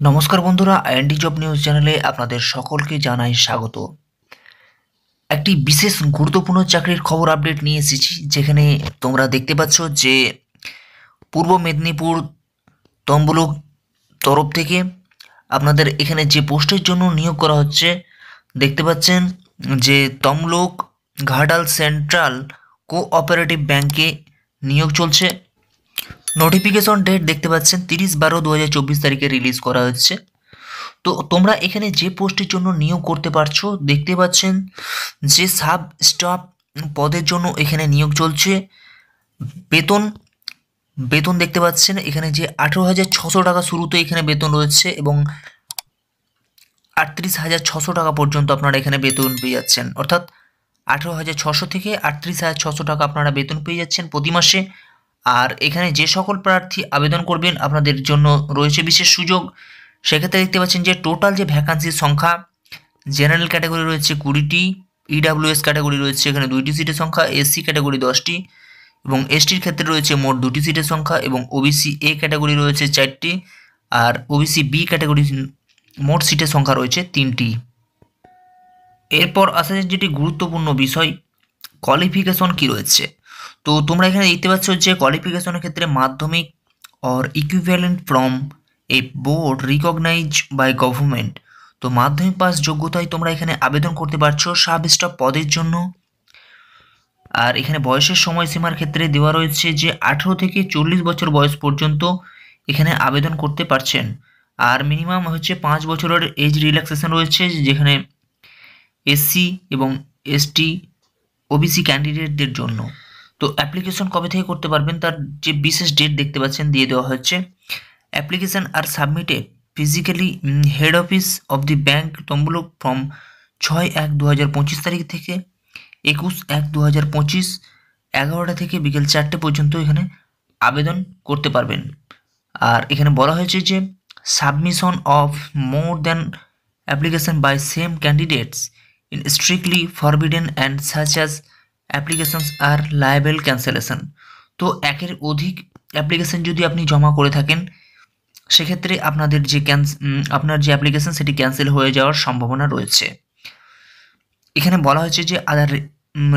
নমস্কার বন্ধুরা, IND job news চ্যানেলে আপনাদের সকলকে জানাই স্বাগত। একটি বিশেষ গুরুত্বপূর্ণ চাকরির খবর আপডেট নিয়ে এসেছি, যেখানে তোমরা দেখতে পাচ্ছ যে পূর্ব মেদিনীপুর তমলুক তরফ থেকে আপনাদের এখানে যে পোস্টের জন্য নিয়োগ করা হচ্ছে, দেখতে পাচ্ছেন যে তমলুক ঘাটাল সেন্ট্রাল কোঅপারেটিভ ব্যাংকে নিয়োগ চলছে। নোটিফিকেশন ডেট দেখতে পাচ্ছেন 30/12/2024 তারিখে রিলিজ করা হচ্ছে। তো তোমরা এখানে যে পোস্টের জন্য নিয়োগ করতে পারছো, দেখতে পাচ্ছেন যে সাব স্টাফ পদের জন্য এখানে নিয়োগ চলছে। বেতন বেতন দেখতে পাচ্ছেন এখানে যে 18,600 টাকা শুরুতে এখানে বেতন রয়েছে এবং 38,600 টাকা পর্যন্ত আপনারা এখানে বেতন পেয়ে যাচ্ছেন, অর্থাৎ 18,600 থেকে 38,600 টাকা আপনারা বেতন পেয়ে যাচ্ছেন প্রতি মাসে। আর এখানে যে সকল প্রার্থী আবেদন করবেন আপনাদের জন্য রয়েছে বিশেষ সুযোগ। সেক্ষেত্রে দেখতে পাচ্ছেন যে টোটাল যে ভ্যাকান্সির সংখ্যা, জেনারেল ক্যাটাগরি রয়েছে 20টি, ইডাব্লিউএস ক্যাটাগরি রয়েছে এখানে 2টি সিটের সংখ্যা, এসসি ক্যাটাগরি 10টি এবং এসটির ক্ষেত্রে রয়েছে মোট 2টি সিটের সংখ্যা এবং ওবিসি এ ক্যাটাগরি রয়েছে 4টি আর ওবিসি বি ক্যাটাগরি মোট সিটের সংখ্যা রয়েছে 3টি। এরপর আসা যাক যেটি গুরুত্বপূর্ণ বিষয়, কোয়ালিফিকেশন কি রয়েছে। তো তোমরা এখানে দেখতে পাচ্ছ যে কোয়ালিফিকেশনের ক্ষেত্রে Madhyamik or equivalent from a board recognise by government. তো মাধ্যমিক পাস যোগ্যতায় তোমরা এখানে আবেদন করতে পারছো সাব স্টাফ পদের জন্য। আর এখানে বয়সের সময়সীমার ক্ষেত্রে দেওয়া রয়েছে যে 18 থেকে 40 বছর বয়স পর্যন্ত এখানে আবেদন করতে পারছেন। আর মিনিমাম হচ্ছে 5 বছরের এজ রিল্যাক্সেশন রয়েছে, যেখানে এসসি এবং এসটি ওবিসি ক্যান্ডিডেটদের জন্য। তো অ্যাপ্লিকেশন কবে থেকে করতে পারবেন তার যে বিশেষ ডেট দেখতে পাচ্ছেন দিয়ে দেওয়া হচ্ছে। Application R submitted physically head office of the bank Tamluk from 6/1/2025 তারিখ থেকে 21/1/2025 11টা থেকে বিকেল 4টে পর্যন্ত এখানে আবেদন করতে পারবেন। আর এখানে বলা হয়েছে যে submission of more than application by same candidates in strictly forbidden and such as applications are liable cancellation. তো একের অধিক অ্যাপ্লিকেশন যদি আপনি জমা করে থাকেন, সেক্ষেত্রে আপনাদের যে আপনার যে অ্যাপ্লিকেশন সেটি ক্যান্সেল হয়ে যাওয়ার সম্ভাবনা রয়েছে। এখানে বলা হয়েছে যে আদার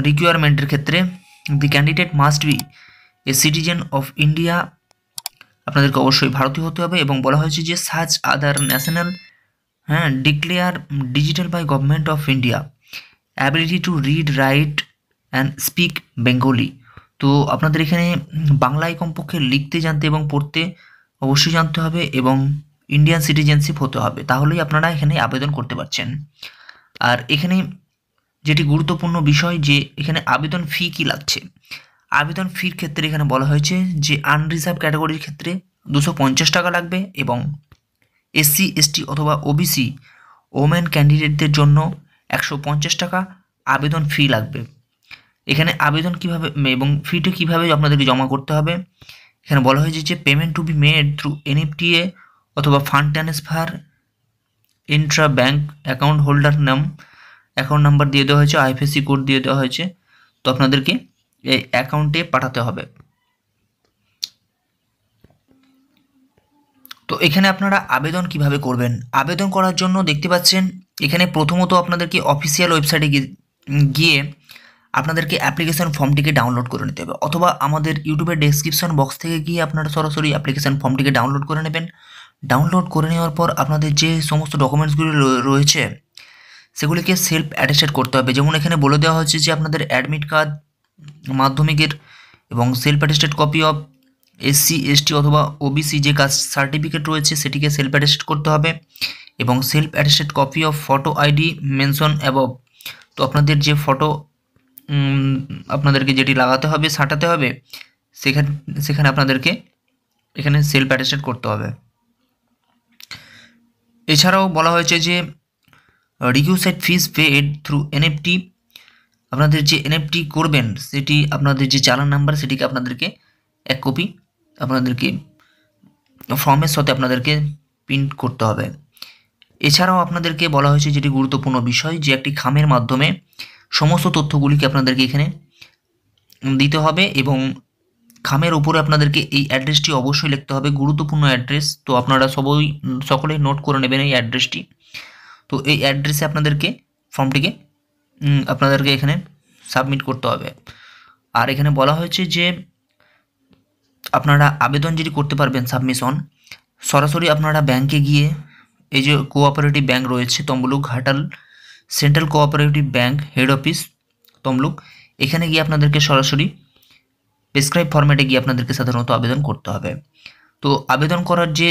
রিকোয়ারমেন্টের ক্ষেত্রে the candidate must be a citizen of India, আপনাদেরকে অবশ্যই ভারতীয় হতে হবে। এবং বলা হয়েছে যে such other national declare digital by government of India ability to read write and speak Bengali. তো আপনাদের এখানে বাংলায় কমপক্ষে লিখতে জানতে এবং পড়তে অবশ্যই জানতে হবে এবং ইন্ডিয়ান সিটিজেনশিপ হতে হবে, তাহলেই আপনারা এখানে আবেদন করতে পারছেন। আর এখানে যেটি গুরুত্বপূর্ণ বিষয় যে এখানে আবেদন ফি কি লাগছে। আবেদন ফির ক্ষেত্রে এখানে বলা হয়েছে যে আনরিজার্ভ ক্যাটাগরির ক্ষেত্রে 250 টাকা লাগবে এবং এসসি এসটি অথবা ওবিসি ওমেন ক্যান্ডিডেটদের জন্য 150 টাকা আবেদন ফি লাগবে। এখানে আবেদন কিভাবে এবং ফিটা কিভাবে আপনাদেরকে জমা করতে হবে, এখানে বলা হয়েছে যে payment to be made through NEFT অথবা fund transfer intra bank account holder নাম অ্যাকাউন্ট নাম্বার দিয়ে দেওয়া হয়েছে, আইএফএসসি কোড দিয়ে দেওয়া হয়েছে। তো আপনাদেরকে এই অ্যাকাউন্টে পাঠাতে হবে। তো এখানে আপনারা আবেদন কিভাবে করবেন, আবেদন করার জন্য দেখতে পাচ্ছেন এখানে প্রথমত আপনাদেরকে অফিসিয়াল ওয়েবসাইটে গিয়ে আপনাদেরকে অ্যাপ্লিকেশন ফর্মটিকে ডাউনলোড করে নিতে হবে, অথবা আমাদের ইউটিউবের ডেসক্রিপশন বক্স থেকে গিয়ে আপনারা সরাসরি অ্যাপ্লিকেশন ফর্মটিকে ডাউনলোড করে নেবেন। ডাউনলোড করে নেওয়ার পর আপনাদের যে সমস্ত ডকুমেন্টসগুলি রয়েছে সেগুলিকে সেলফ অ্যাটেস্টেড করতে হবে। যেমন এখানে বলে দেওয়া হচ্ছে যে আপনাদের অ্যাডমিট কার্ড মাধ্যমিকের এবং self attested copy of SC ST অথবা ওবিসি যে কাস্ট সার্টিফিকেট রয়েছে সেটিকে সেলফ অ্যাটেস্টেড করতে হবে এবং self attested copy of photo ID mention above. তো আপনাদের যে ফটো আপনাদেরকে যেটি লাগাতে হবে সাঁটাতে হবে সেখানে আপনাদেরকে এখানে সেলফ অ্যাটেস্টেড করতে হবে। এছাড়াও বলা হয়েছে যে রিকিউসাইড ফিস পেড থ্রু এনএফটি, আপনাদের যে এনএফটি করবেন সেটি আপনাদের যে চালান নাম্বার সেটিকে আপনাদেরকে 1 কপি আপনাদেরকে ফর্মের সাথে আপনাদেরকে প্রিন্ট করতে হবে। এছাড়াও আপনাদেরকে বলা হয়েছে যেটি গুরুত্বপূর্ণ বিষয় যে একটি খামের মাধ্যমে সমস্ত তথ্যগুলিকে আপনাদেরকে এখানে দিতে হবে এবং খামের উপরে আপনাদেরকে এই অ্যাড্রেসটি অবশ্যই লিখতে হবে, গুরুত্বপূর্ণ অ্যাড্রেস। তো আপনারা সকলেই নোট করে নেবেন এই অ্যাড্রেসটি। তো এই অ্যাড্রেসে আপনাদেরকে ফর্মটিকে আপনাদেরকে এখানে সাবমিট করতে হবে। আর এখানে বলা হয়েছে যে আপনারা আবেদন যেটি করতে পারবেন সাবমিশন, সরাসরি আপনারা ব্যাংকে গিয়ে এই যে কোঅপারেটিভ ব্যাংক রয়েছে Tamluk Ghatal central cooperative bank head office Tamluk, এখানে গিয়ে আপনাদেরকে সরাসরি প্রেসক্রাইব ফরম্যাটে গিয়ে আপনাদেরকে সাধারণত আবেদন করতে হবে। তো আবেদন করার যে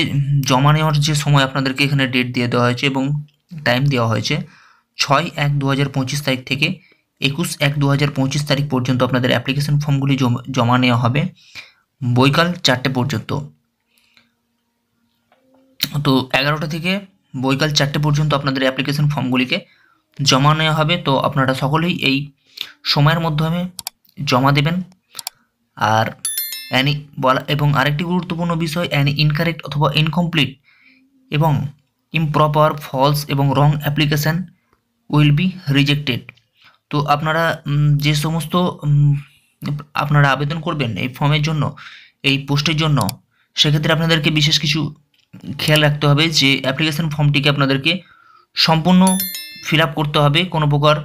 জমা নেওয়ার যে সময় আপনাদেরকে এখানে ডেট দিয়ে দেওয়া হয়েছে এবং টাইম দেওয়া হয়েছে 6/1/2025 তারিখ থেকে 21/1/2025 তারিখ পর্যন্ত আপনাদের অ্যাপ্লিকেশন ফর্মগুলি জমা নেওয়া হবে বৈকাল 4টে পর্যন্ত। তো 11টা থেকে বৈকাল 4টে পর্যন্ত আপনাদের অ্যাপ্লিকেশন ফর্মগুলিকে জমা নেওয়া হবে। তো আপনারা সকলেই এই সময়ের মাধ্যমে জমা দেবেন। আর এবং আরেকটি গুরুত্বপূর্ণ বিষয়, ইনকারেক্ট অথবা ইনকমপ্লিট এবং ইমপ্রপার, ফলস এবং রং অ্যাপ্লিকেশান উইল বি রিজেক্টেড। তো আপনারা যে সমস্ত আপনারা আবেদন করবেন এই ফর্মের জন্য, এই পোস্টের জন্য, সেক্ষেত্রে আপনাদেরকে বিশেষ কিছু খেয়াল রাখতে হবে যে অ্যাপ্লিকেশন ফর্মটিকে আপনাদেরকে সম্পূর্ণ ফিল আপ করতে হবে, কোনো প্রকার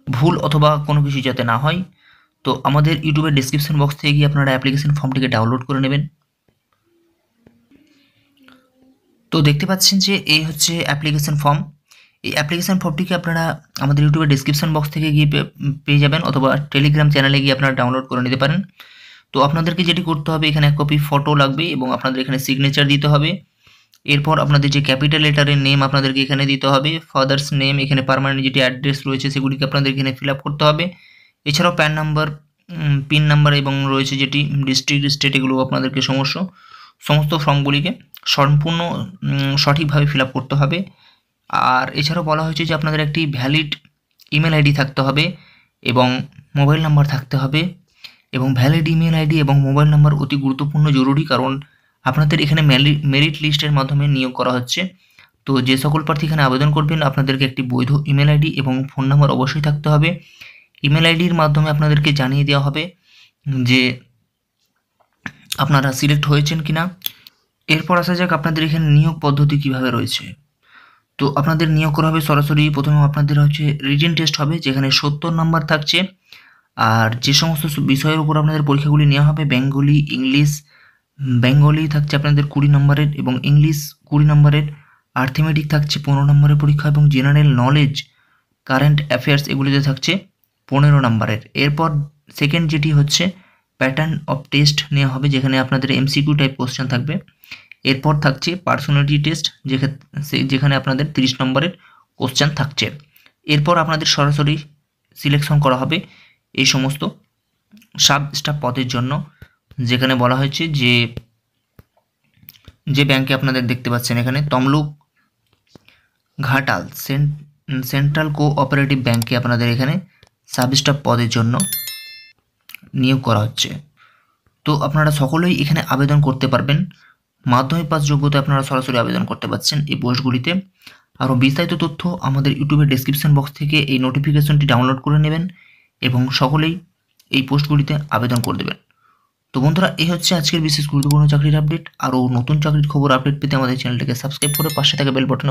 ভুল অথবা কোনো কিছু যাতে না হয়। তো আমাদের ইউটিউবের ডেসক্রিপশন বক্স থেকে গিয়ে আপনারা অ্যাপ্লিকেশন ফর্মটিকে ডাউনলোড করে নেবেন। তো দেখতে পাচ্ছেন যে এই হচ্ছে অ্যাপ্লিকেশন ফর্ম। এই অ্যাপ্লিকেশন ফর্মটিকে আপনারা আমাদের ইউটিউবের ডেসক্রিপশন বক্স থেকে গিয়ে পেয়ে যাবেন, অথবা টেলিগ্রাম চ্যানেলে গিয়ে আপনারা ডাউনলোড করে নিতে পারেন। তো আপনাদেরকে যেটি করতে হবে, এখানে এক কপি ফটো লাগবে এবং আপনাদের এখানে সিগনেচার দিতে হবে। এরপর আপনাদের যে ক্যাপিটাল লেটারের নেম আপনাদেরকে এখানে দিতে হবে, ফাদার্স নেম, এখানে পার্মানেন্ট যেটি অ্যাড্রেস রয়েছে সেগুলিকে আপনাদের এখানে ফিল আপ করতে হবে। এছাড়াও প্যান নাম্বার, পিন নাম্বার এবং রয়েছে যেটি ডিস্ট্রিক্ট, স্টেট, এগুলো আপনাদেরকে সমস্ত ফর্মগুলিকে সম্পূর্ণ সঠিকভাবে ফিল আপ করতে হবে। আর এছাড়াও বলা হয়েছে যে আপনাদের একটি ভ্যালিড ইমেল আইডি থাকতে হবে এবং মোবাইল নাম্বার থাকতে হবে। এবং ভ্যালিড ইমেল আইডি এবং মোবাইল নাম্বার অতি গুরুত্বপূর্ণ, জরুরি, কারণ আপনাদের এখানে মেরিট লিস্টের মাধ্যমে নিয়োগ করা হচ্ছে। তো যে সকল প্রার্থী এখানে আবেদন করবেন আপনাদেরকে একটি বৈধ ইমেল আইডি এবং ফোন নাম্বার অবশ্যই থাকতে হবে। ইমেল আইডির মাধ্যমে আপনাদেরকে জানিয়ে দেওয়া হবে যে আপনারা সিলেক্ট হয়েছেন কিনা। এরপর আসা যাক আপনাদের এখানে নিয়োগ পদ্ধতি কিভাবে রয়েছে। তো আপনাদের নিয়োগ করা হবে সরাসরি, প্রথমে আপনাদের হচ্ছে রিটেন টেস্ট হবে যেখানে 70 নাম্বার থাকছে। আর যে সমস্ত বিষয়ের উপর আপনাদের পরীক্ষাগুলি নেওয়া হবে, বেঙ্গলি থাকছে আপনাদের 20 নম্বরের এবং ইংলিশ 20 নম্বরের, আর্থমেটিক থাকছে 15 নম্বরের পরীক্ষা এবং জেনারেল নলেজ, কারেন্ট অ্যাফেয়ার্স এগুলিতে থাকছে 15 নম্বরের। এরপর সেকেন্ড যেটি হচ্ছে প্যাটার্ন অফ টেস্ট নেওয়া হবে যেখানে আপনাদের এমসিকিউ টাইপ কোশ্চেন থাকবে। এরপর থাকছে পার্সোনালিটি টেস্ট যেখানে আপনাদের 30 নম্বরের কোশ্চেন থাকছে। এরপর আপনাদের সরাসরি সিলেকশন করা হবে এই সমস্ত সাব স্টাফ পদের জন্য, যেখানে বলা হয়েছে যে ব্যাংকে আপনাদের দেখতে পাচ্ছেন এখানে তমলুক ঘাটাল সেন্ট্রাল কোঅপারেটিভ ব্যাংকে আপনাদের এখানে সাব স্টাফ পদের জন্য নিয়োগ করা হচ্ছে। তো আপনারা সকলেই এখানে আবেদন করতে পারবেন। মাধ্যমিক পাস যোগ্যতা আপনারা সরাসরি আবেদন করতে পারছেন এই পোস্টগুলিতে। আরও বিস্তারিত তথ্য আমাদের ইউটিউবের ডেসক্রিপশন বক্স থেকে এই নোটিফিকেশনটি ডাউনলোড করে নেবেন এবং সকলেই এই পোস্টগুলিতে আবেদন করে দেবেন। তো বন্ধুরা, এই হচ্ছে আজকের বিশেষ গুরুত্বপূর্ণ চাকরির আপডেট। আরও নতুন চাকরির খবর আপডেট পেতে আমাদের চ্যানেলটিকে সাবস্ক্রাইব করে পাশে থাকা বেল বাটনে